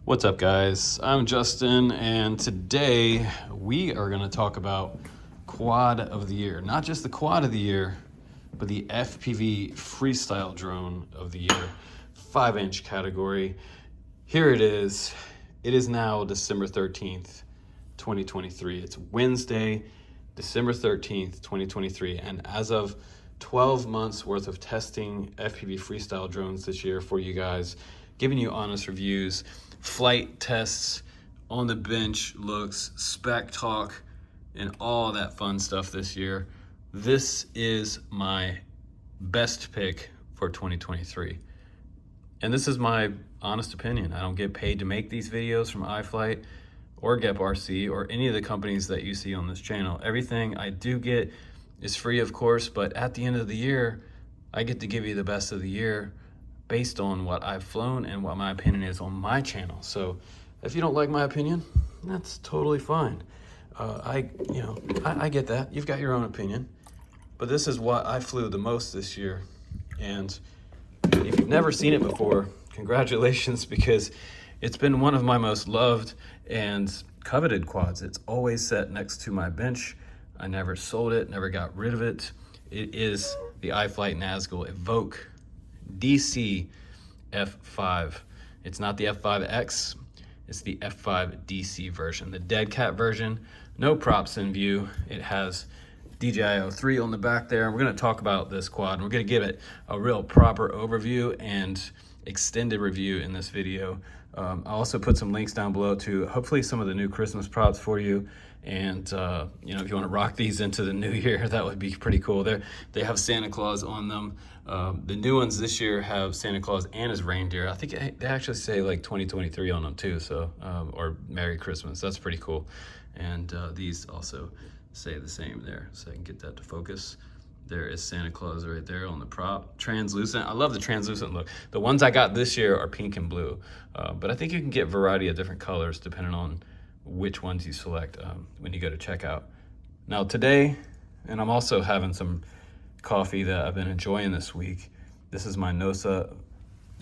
What's up, guys? I'm Justin, and today we are going to talk about quad of the year. Not just the quad of the year, but the FPV Freestyle Drone of the year, 5-inch category. Here it is. It is now December 13th, 2023. It's Wednesday, December 13th, 2023. And as of 12 months worth of testing FPV Freestyle drones this year for you guys, giving you honest reviews, flight tests, on the bench looks, spec talk, and all that fun stuff this year. This is my best pick for 2023. And this is my honest opinion. I don't get paid to make these videos from iFlight or GEP-RC or any of the companies that you see on this channel. Everything I do get is free, of course, but at the end of the year, I get to give you the best of the year based on what I've flown and what my opinion is on my channel. So if you don't like my opinion, that's totally fine. I get that. You've got your own opinion, but this is what I flew the most this year. And if you've never seen it before, congratulations, because it's been one of my most loved and coveted quads. It's always sat next to my bench. I never sold it, never got rid of it. It is the iFlight Nazgul Evoque DC F5. It's not the F5X, it's the F5 DC version. The Deadcat version, no props in view. It has DJI 3 on the back there. We're gonna talk about this quad, and we're gonna give it a real proper overview and extended review in this video. I'll also put some links down below to hopefully some of the new Christmas props for you. And if you want to rock these into the new year, that would be pretty cool. They have Santa Claus on them. The new ones this year have Santa Claus and his reindeer. I think they actually say like 2023 on them too, so or Merry Christmas. That's pretty cool. And these also say the same there, so I can get that to focus. There is Santa Claus right there on the prop. Translucent. I love the translucent look. The ones I got this year are pink and blue, but I think you can get a variety of different colors depending on which ones you select when you go to checkout. Now today, and I'm also having some coffee that I've been enjoying this week. This is my Nosa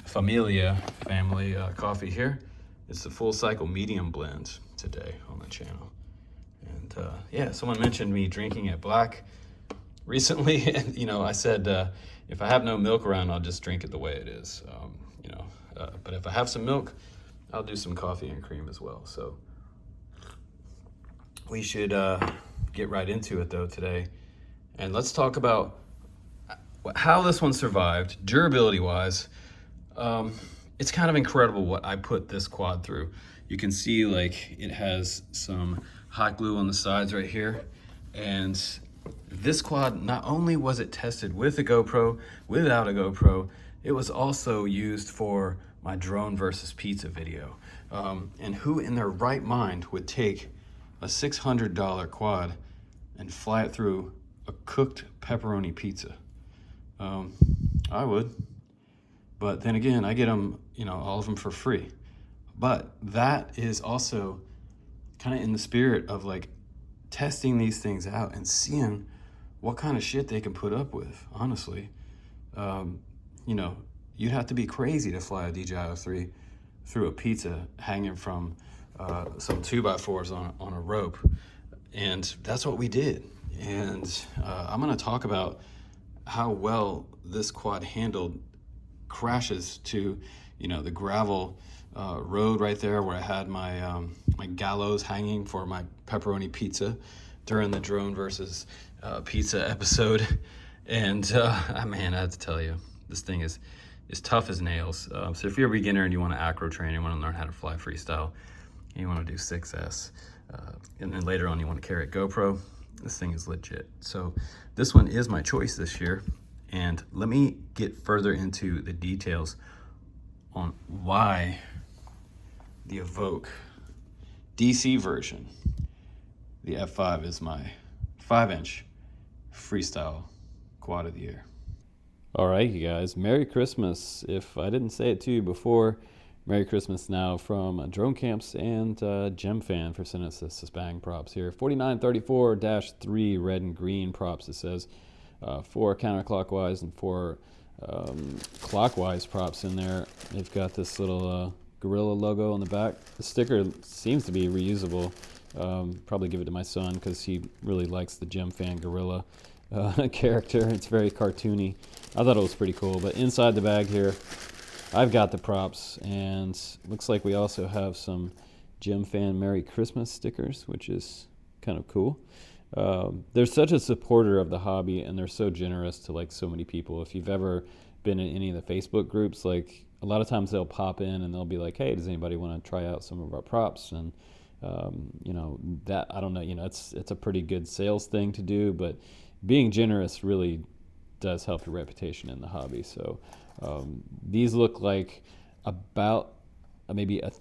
Familia family coffee here. It's the full cycle medium blend today on the channel. And yeah, someone mentioned me drinking it black recently, and I said if I have no milk around, I'll just drink it the way it is. But if I have some milk, I'll do some coffee and cream as well. So we should get right into it though today, and let's talk about how this one survived durability wise. It's kind of incredible what I put this quad through. You can see like it has some hot glue on the sides right here, and this quad, not only was it tested with a GoPro, without a GoPro, it was also used for my drone versus pizza video. And who in their right mind would take a $600 quad and fly it through a cooked pepperoni pizza? I would, but then again, I get them, all of them for free. But that is also kind of in the spirit of like testing these things out and seeing what kind of shit they can put up with, honestly. You'd have to be crazy to fly a DJI 3 through a pizza hanging from some 2x4s on a rope. And that's what we did. And I'm gonna talk about how well this quad handled crashes to, the gravel road right there where I had my my gallows hanging for my pepperoni pizza during the drone versus pizza episode. And man, I have to tell you, this thing is tough as nails. So if you're a beginner and you want to acro train, you want to learn how to fly freestyle, and you want to do 6S, and then later on you want to carry a GoPro, this thing is legit. So this one is my choice this year, and let me get further into the details on why the Evoque DC version, the F5, is my 5-inch freestyle quad of the year. All right, you guys, Merry Christmas. If I didn't say it to you before, Merry Christmas now from Drone Camps and GemFan for sending us the Spang props here. 4934-3 red and green props, it says. 4 counterclockwise and 4 clockwise props in there. They've got this little Gorilla logo on the back. The sticker seems to be reusable. Probably give it to my son because he really likes the Gem Fan Gorilla character. It's very cartoony. I thought it was pretty cool. But inside the bag here, I've got the props, and looks like we also have some Gem Fan Merry Christmas stickers, which is kind of cool. They're such a supporter of the hobby, and they're so generous to like so many people. If you've ever been in any of the Facebook groups, like a lot of times they'll pop in and they'll be like, hey, does anybody want to try out some of our props? And you know, that, I don't know, you know, it's a pretty good sales thing to do, but being generous really does help your reputation in the hobby. So these look like about maybe a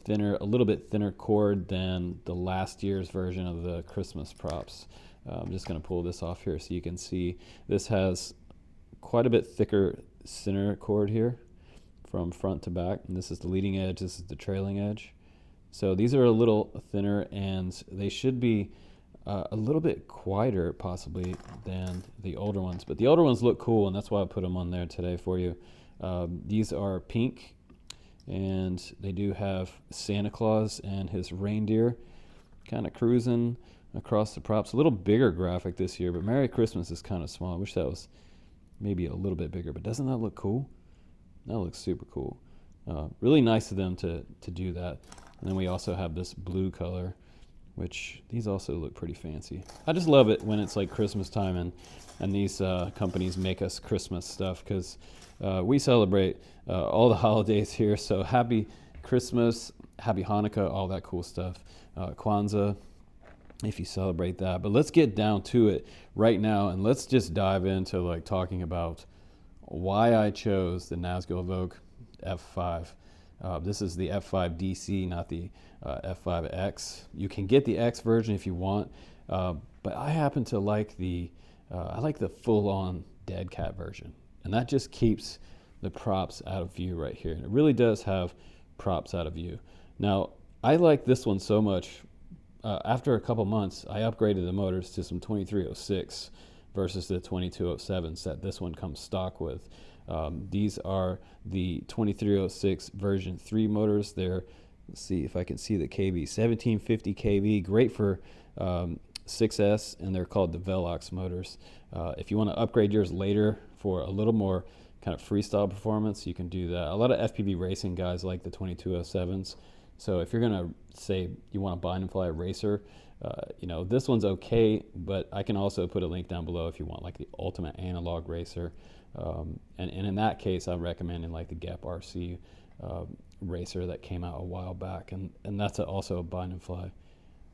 little bit thinner cord than the last year's version of the Christmas props. I'm just going to pull this off here so you can see this has quite a bit thicker center cord here from front to back, and this is the leading edge, this is the trailing edge. So these are a little thinner, and they should be a little bit quieter possibly than the older ones, but the older ones look cool, and that's why I put them on there today for you. These are pink, and they do have Santa Claus and his reindeer kind of cruising across the props. A little bigger graphic this year, but Merry Christmas is kind of small. I wish that was maybe a little bit bigger, but doesn't that look cool? That looks super cool. Really nice of them to do that. And then we also have this blue color, which these also look pretty fancy. I just love it when it's like Christmas time and these companies make us Christmas stuff, because we celebrate all the holidays here. So happy Christmas, happy Hanukkah, all that cool stuff. Kwanzaa, if you celebrate that. But let's get down to it right now, and let's just dive into like talking about why I chose the Nazgul Evoque F5. This is the F5 DC, not the F5X. You can get the X version if you want, but I happen to like the full-on Deadcat version, and that just keeps the props out of view right here. And it really does have props out of view. Now, I like this one so much. After a couple months, I upgraded the motors to some 2306 versus the 2207s that this one comes stock with. These are the 2306 version 3 motors. They're, let's see if I can see the kV, 1750 kV, great for 6S, and they're called the Velox motors. If you want to upgrade yours later for a little more kind of freestyle performance, you can do that. A lot of FPV racing guys like the 2207s. So if you're gonna say you want to bind and fly a racer, you know, this one's okay, but I can also put a link down below if you want like the ultimate analog racer. And in that case, I'm recommending like the Gap RC racer that came out a while back, and that's also a bind and fly.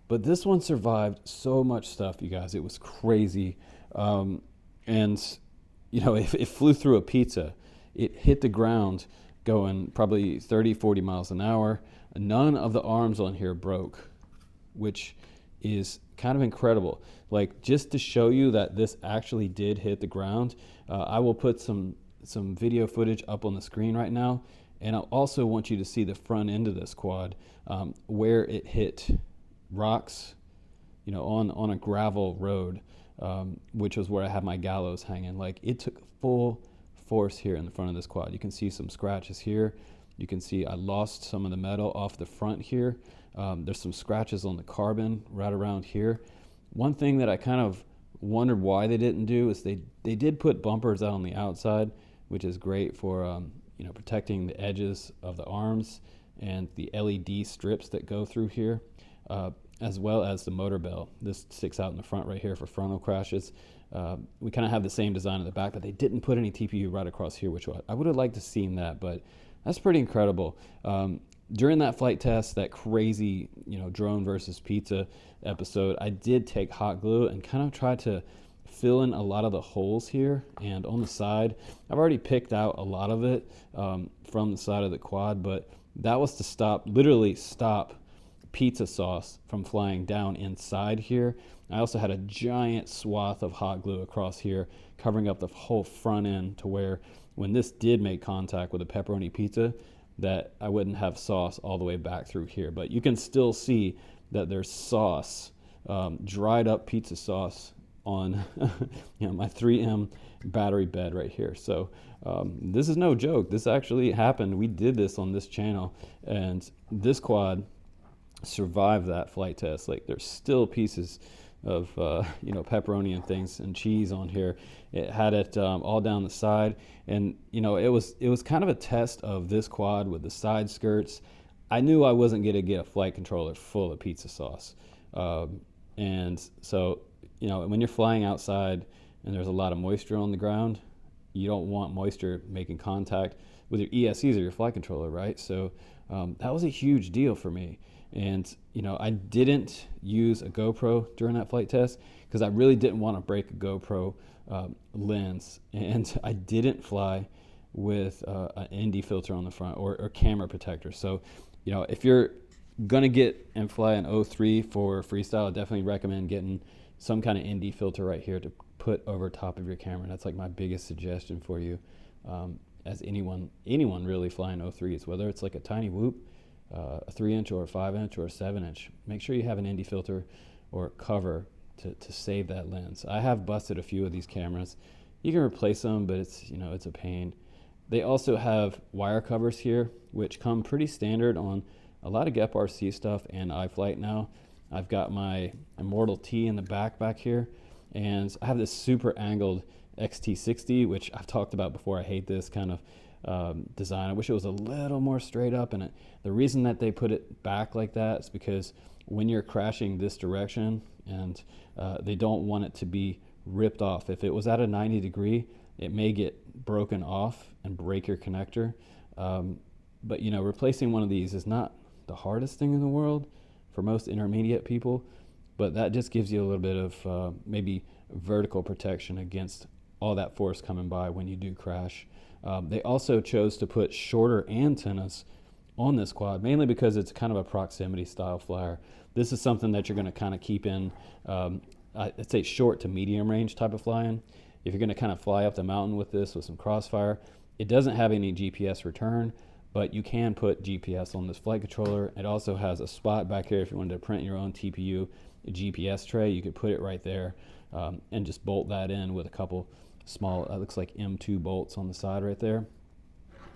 But this one survived so much stuff, you guys. It was crazy. And you know, it flew through a pizza. It hit the ground going probably 30, 40 miles an hour. None of the arms on here broke, which is kind of incredible. Like, just to show you that this actually did hit the ground, I will put some video footage up on the screen right now, and I also want you to see the front end of this quad, where it hit rocks, you know, on a gravel road, which was where I have my gallows hanging. Like, it took full force here in the front of this quad. You can see some scratches here. You can see I lost some of the metal off the front here. There's some scratches on the carbon right around here. One thing that I kind of wondered why they didn't do is they did put bumpers out on the outside, which is great for you know, protecting the edges of the arms and the LED strips that go through here, as well as the motor bell. This sticks out in the front right here for frontal crashes. We kind of have the same design in the back, but they didn't put any TPU right across here, which I would have liked to seen that, but that's pretty incredible. During that flight test, that crazy, you know, drone versus pizza episode, I did take hot glue and kind of try to fill in a lot of the holes here and on the side. I've already picked out a lot of it from the side of the quad, but that was to literally stop pizza sauce from flying down inside here. I also had a giant swath of hot glue across here covering up the whole front end to where when this did make contact with a pepperoni pizza, that I wouldn't have sauce all the way back through here. But you can still see that there's sauce, dried up pizza sauce on my 3M battery bed right here. So this is no joke. This actually happened. We did this on this channel, and this quad survived that flight test. Like, there's still pieces of pepperoni and things and cheese on here. It had it all down the side, and it was kind of a test of this quad with the side skirts. I knew I wasn't going to get a flight controller full of pizza sauce, and so when you're flying outside and there's a lot of moisture on the ground, you don't want moisture making contact with your ESCs or your flight controller, right? So that was a huge deal for me. And I didn't use a GoPro during that flight test because I really didn't want to break a GoPro lens, and I didn't fly with an ND filter on the front or camera protector. So if you're gonna get and fly an 03 for freestyle, I definitely recommend getting some kind of ND filter right here to put over top of your camera. That's like my biggest suggestion for you, as anyone really flying 03s, whether it's like a tiny whoop, a 3-inch or a 5-inch or a 7-inch. Make sure you have an ND filter or cover to save that lens. I have busted a few of these cameras. You can replace them, but it's it's a pain. They also have wire covers here, which come pretty standard on a lot of Gep RC stuff and iFlight now. I've got my Immortal T in the back here, and I have this super angled XT60, which I've talked about before. I hate this kind of design. I wish it was a little more straight up, and the reason that they put it back like that is because when you're crashing this direction, and they don't want it to be ripped off. If it was at a 90 degree, it may get broken off and break your connector. But replacing one of these is not the hardest thing in the world for most intermediate people, but that just gives you a little bit of maybe vertical protection against all that force coming by when you do crash. They also chose to put shorter antennas on this quad, mainly because it's kind of a proximity style flyer. This is something that you're going to kind of keep in, I'd say short to medium range type of flying. If you're going to kind of fly up the mountain with this with some crossfire, it doesn't have any GPS return, but you can put GPS on this flight controller. It also has a spot back here if you wanted to print your own TPU GPS tray. You could put it right there and just bolt that in with a couple small, looks like M2 bolts on the side right there,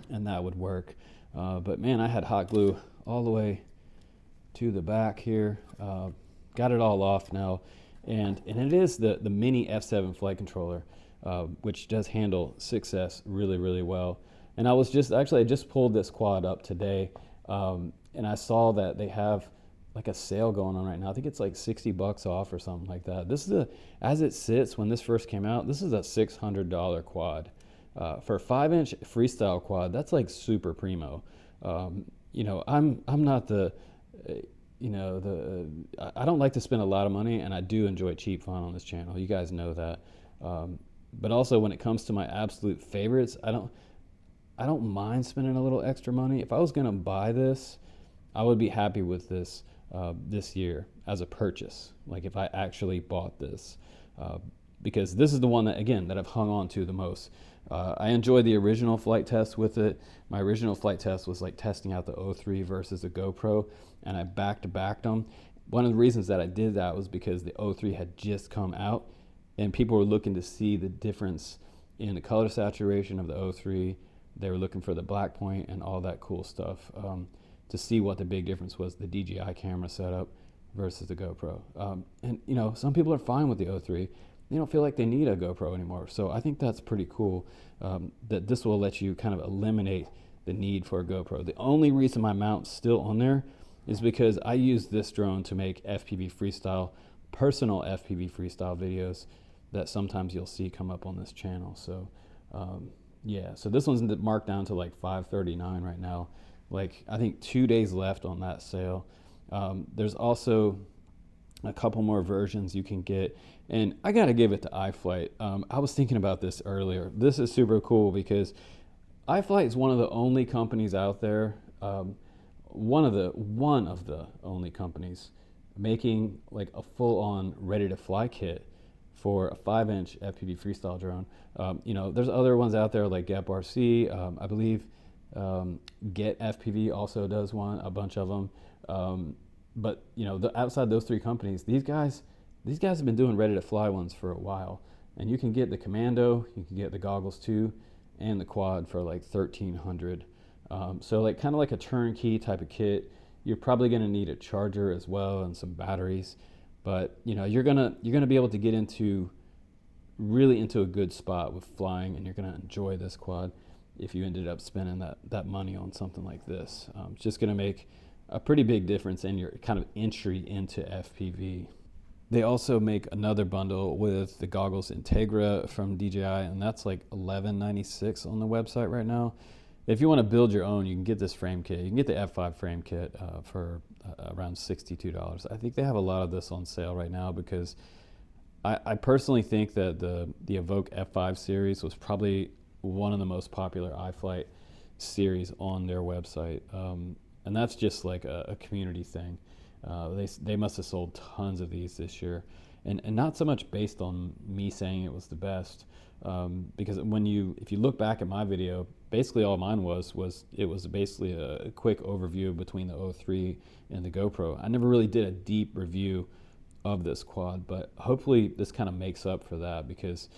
and that would work. But man, I had hot glue all the way to the back here. Got it all off now, and it is the mini F7 flight controller, which does handle 6S really, really well. And I just pulled this quad up today, and I saw that they have like a sale going on right now. I think it's like $60 off or something like that. This is as it sits, when this first came out, this is a $600 quad. For a 5-inch freestyle quad, that's like super primo. I'm not I don't like to spend a lot of money, and I do enjoy cheap fun on this channel. You guys know that. But also when it comes to my absolute favorites, I don't mind spending a little extra money. If I was gonna buy this, I would be happy with this this year as a purchase. Like if I actually bought this, because this is the one that I've hung on to the most. I enjoyed the original flight test with it. My original flight test was like testing out the 03 versus the GoPro, and I back-to-backed them. One of the reasons that I did that was because the 03 had just come out, and people were looking to see the difference in the color saturation of the 03. They were looking for the black point and all that cool stuff, to see what the big difference was, the DJI camera setup versus the GoPro. And some people are fine with the 03. They don't feel like they need a GoPro anymore. So I think that's pretty cool, that this will let you kind of eliminate the need for a GoPro. The only reason my mount's still on there is because I use this drone to make FPV Freestyle, personal FPV Freestyle videos that sometimes you'll see come up on this channel. So yeah, so this one's marked down to like $539 right now. Like I think 2 days left on that sale. There's also a couple more versions you can get, and I gotta give it to iFlight. I was thinking about this earlier. This is super cool because iFlight is one of the only companies out there, one of the only companies making like a full-on ready-to-fly kit for a 5-inch FPV Freestyle drone. There's other ones out there like Gep RC. I believe Get FPV also does one, a bunch of them. But outside those three companies, these guys these guys have been doing ready to fly ones for a while, and you can get the Commando, you can get the goggles too, and the quad for like $1,300. So like kind of like a turnkey type of kit. You're probably going to need a charger as well and some batteries, but you know, you're gonna be able to get really into a good spot with flying, and you're going to enjoy this quad if you ended up spending that money on something like this. It's just going to make a pretty big difference in your kind of entry into FPV. They also make another bundle with the goggles Integra from DJI, and that's like $11.96 on the website right now. If you want to build your own, you can get this frame kit. You can get the F5 frame kit for around $62. I think they have a lot of this on sale right now because I personally think that the Evoque F5 series was probably one of the most popular iFlight series on their website. And that's just like a community thing. They must have sold tons of these this year, and not so much based on me saying it was the best, because if you look back at my video, basically all mine was basically a quick overview between the O3 and the GoPro. I never really did a deep review of this quad, but hopefully this kind of makes up for that because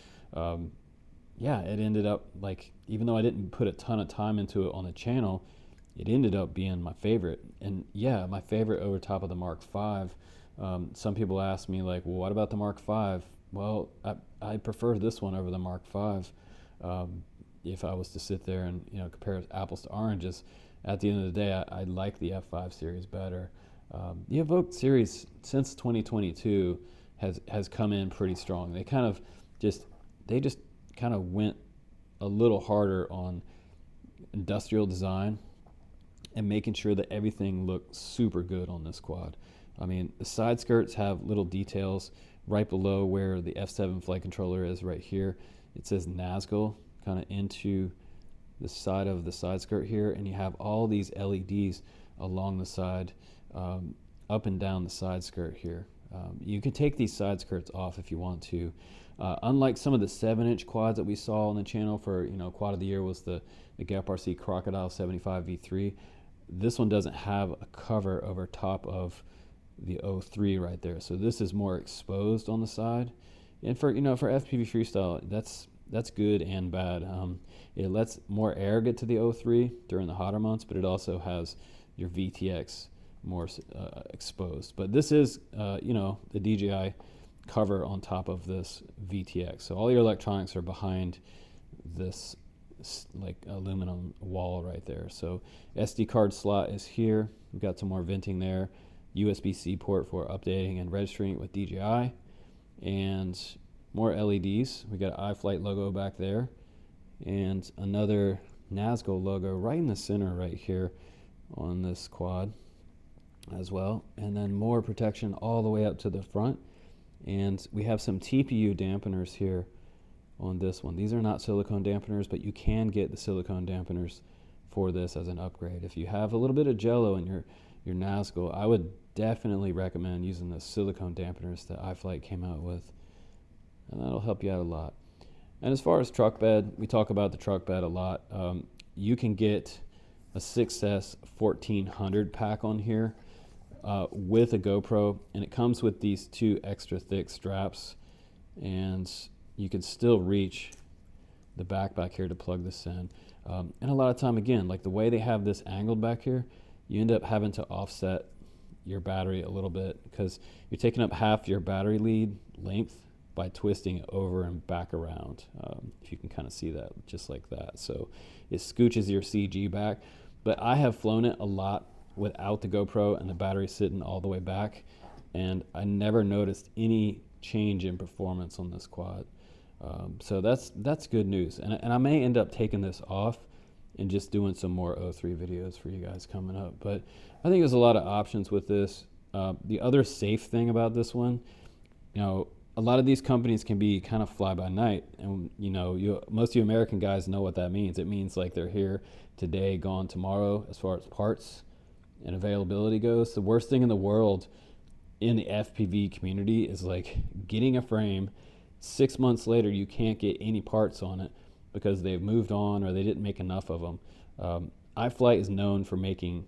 yeah, it ended up, like, even though I didn't put a ton of time into it on the channel, it ended up being my favorite. And yeah, my favorite over top of the Mark V. Some people ask me like, well, what about the Mark V? Well, I prefer this one over the Mark V. If I was to sit there and, you know, compare apples to oranges, at the end of the day, I like the F5 series better. The Evoque series since 2022 has come in pretty strong. They just kind of went a little harder on industrial design and making sure that everything looked super good on this quad. I mean, the side skirts have little details right below where the F7 flight controller is right here. It says Nazgul kind of into the side of the side skirt here, and you have all these LEDs along the side, up and down the side skirt here. You can take these side skirts off if you want to. Unlike some of the 7-inch quads that we saw on the channel for, you know, quad of the year was the Gap RC Crocodile 75 V3. This one doesn't have a cover over top of the O3 right there, so this is more exposed on the side. And for FPV Freestyle, that's good and bad. It lets more air get to the O3 during the hotter months, but it also has your VTX more exposed. But this is the DJI cover on top of this VTX, so all your electronics are behind this like aluminum wall right there. So SD card slot is here. We've got some more venting there. USB-C port for updating and registering with DJI, and more LEDs. We got an iFlight logo back there, and another Nazgul logo right in the center right here on this quad as well, and then more protection all the way up to the front. And we have some TPU dampeners here on this one. These are not silicone dampeners, but you can get the silicone dampeners for this as an upgrade. If you have a little bit of jello in your Nazgul, I would definitely recommend using the silicone dampeners that iFlight came out with, and that'll help you out a lot. And as far as truck bed, we talk about the truck bed a lot. You can get a 6S 1400 pack on here with a GoPro, and it comes with these 2 extra thick straps, and you can still reach the back here to plug this in. And a lot of time, again, like the way they have this angled back here, you end up having to offset your battery a little bit because you're taking up half your battery lead length by twisting it over and back around. If you can kind of see that, just like that. So it scooches your CG back. But I have flown it a lot without the GoPro and the battery sitting all the way back, and I never noticed any change in performance on this quad. So that's good news. And I may end up taking this off and just doing some more O3 videos for you guys coming up. But I think there's a lot of options with this. The other safe thing about this one, a lot of these companies can be kind of fly by night, and most of you American guys know what that means. It means like they're here today, gone tomorrow as far as parts and availability goes. The worst thing in the world in the FPV community is like getting a frame. 6 months later, you can't get any parts on it because they've moved on or they didn't make enough of them. iFlight is known for making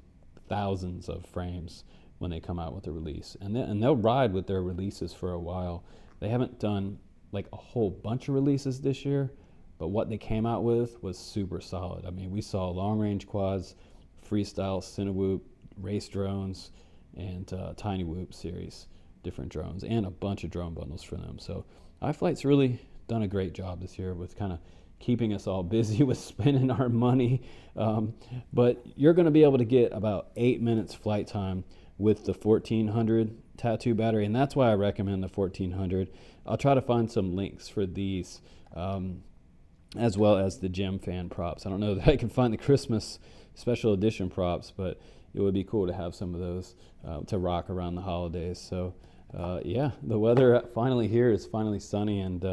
thousands of frames when they come out with a release. And they'll ride with their releases for a while. They haven't done like a whole bunch of releases this year, but what they came out with was super solid. I mean, we saw long range quads, freestyle, Cinewhoop, race drones, and Tiny Whoop series, different drones, and a bunch of drone bundles for them. So iFlight's really done a great job this year with kind of keeping us all busy with spending our money. But you're going to be able to get about 8 minutes flight time with the 1400 Tattoo battery, and that's why I recommend the 1400. I'll try to find some links for these, as well as the Gem Fan props. I don't know that I can find the Christmas special edition props, but it would be cool to have some of those to rock around the holidays. So yeah, the weather finally here is finally sunny, and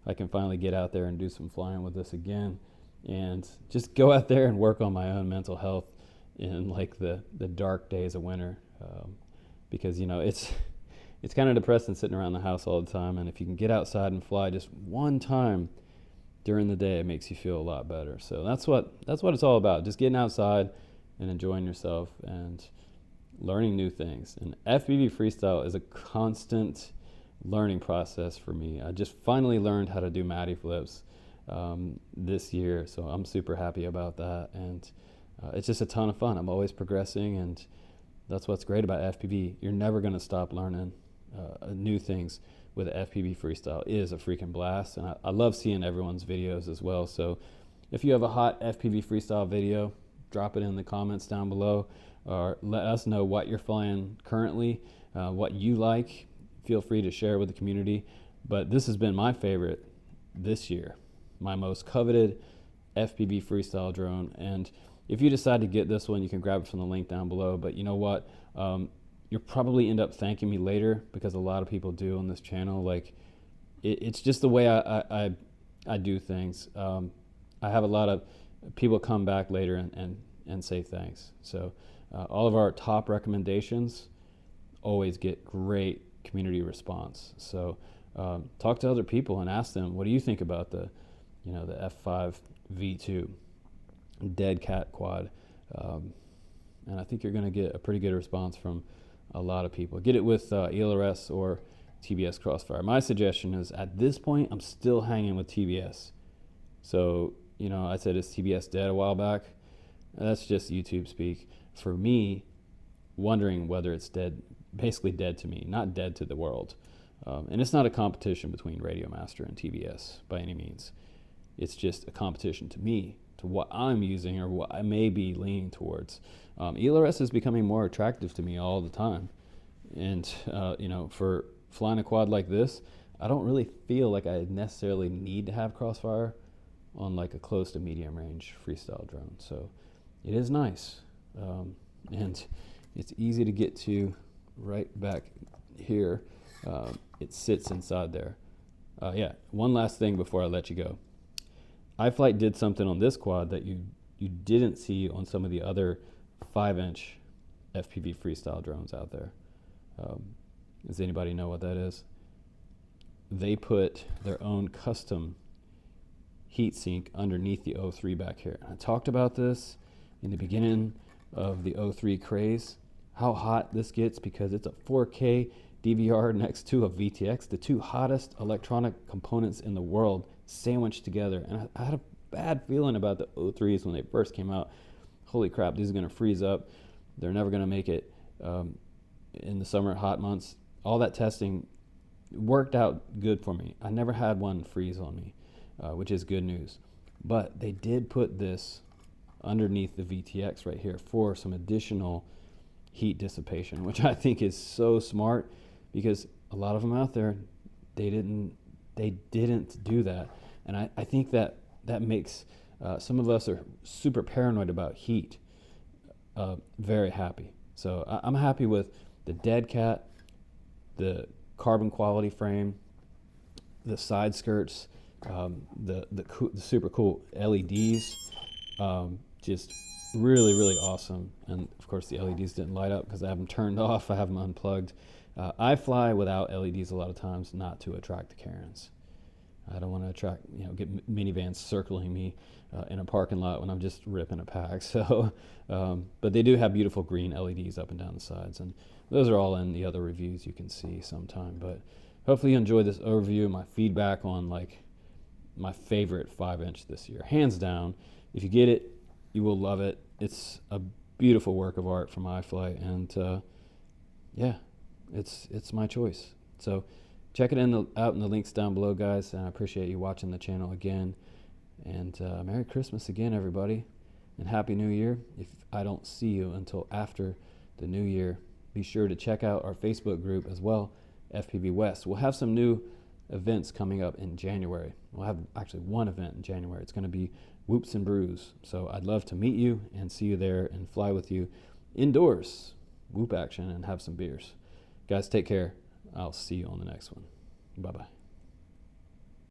I can finally get out there and do some flying with this again, and just go out there and work on my own mental health in like the dark days of winter. Because it's kind of depressing sitting around the house all the time, and if you can get outside and fly just one time during the day, it makes you feel a lot better. So that's what it's all about, just getting outside and enjoying yourself and learning new things. And FPV Freestyle is a constant learning process for me. I just finally learned how to do Matty flips this year, so I'm super happy about that, and it's just a ton of fun. I'm always progressing, and that's what's great about FPV. You're never going to stop learning new things with FPV Freestyle. It is a freaking blast, and I love seeing everyone's videos as well. So if you have a hot FPV Freestyle video, drop it in the comments down below, or let us know what you're flying currently, what you like. Feel free to share with the community. But this has been my favorite this year, my most coveted FPV Freestyle drone. And if you decide to get this one, you can grab it from the link down below. But you know what? You'll probably end up thanking me later, because a lot of people do on this channel. Like, it's just the way I do things. I have a lot of people come back later and say thanks. So all of our top recommendations always get great community response. So talk to other people and ask them, what do you think about the Fpv V2 Deadcat quad? And I think you're going to get a pretty good response from a lot of people. Get it with ELRS or TBS Crossfire. My suggestion is, at this point, I'm still hanging with TBS. So, I said, is TBS dead a while back? That's just YouTube speak. For me, wondering whether it's dead, basically dead to me, not dead to the world. And it's not a competition between Radio Master and TBS by any means. It's just a competition to me, to what I'm using or what I may be leaning towards. ELRS is becoming more attractive to me all the time. And, for flying a quad like this, I don't really feel like I necessarily need to have Crossfire on like a close to medium range freestyle drone. So it is nice. And it's easy to get to right back here. It sits inside there. Yeah, one last thing before I let you go. iFlight did something on this quad that you didn't see on some of the other 5-inch FPV Freestyle drones out there. Does anybody know what that is? They put their own custom heat sink underneath the O3 back here. And I talked about this in the beginning of the O3 craze, how hot this gets, because it's a 4K DVR next to a VTX, the two hottest electronic components in the world sandwiched together. And I had a bad feeling about the O3s when they first came out. Holy crap, these are going to freeze up. They're never going to make it in the summer hot months. All that testing worked out good for me. I never had one freeze on me, which is good news. But they did put this underneath the VTX right here for some additional heat dissipation, which I think is so smart, because a lot of them out there, they didn't do that. And I think that makes some of us are super paranoid about heat very happy. So I'm happy with the Deadcat, the carbon quality frame, the side skirts, the super cool LEDs, just really, really awesome. And of course the LEDs didn't light up because I have them turned off. I have them unplugged. I fly without LEDs a lot of times, not to attract the Karens. I don't want to attract, get minivans circling me in a parking lot when I'm just ripping a pack. So, but they do have beautiful green LEDs up and down the sides, and those are all in the other reviews you can see sometime. But hopefully you enjoyed this overview, my feedback on like my favorite 5-inch this year, hands down. If you get it, you will love it. It's a beautiful work of art from iFlight, and yeah, it's my choice. So check it out in the links down below, guys, and I appreciate you watching the channel again. And Merry Christmas again, everybody, and Happy New Year. If I don't see you until after the New Year, be sure to check out our Facebook group as well, FPV West. We'll have some new events coming up in January. We'll have actually one event in January. It's going to be Whoops and Brews. So I'd love to meet you and see you there and fly with you indoors, whoop action, and have some beers. Guys, take care. I'll see you on the next one. Bye-bye.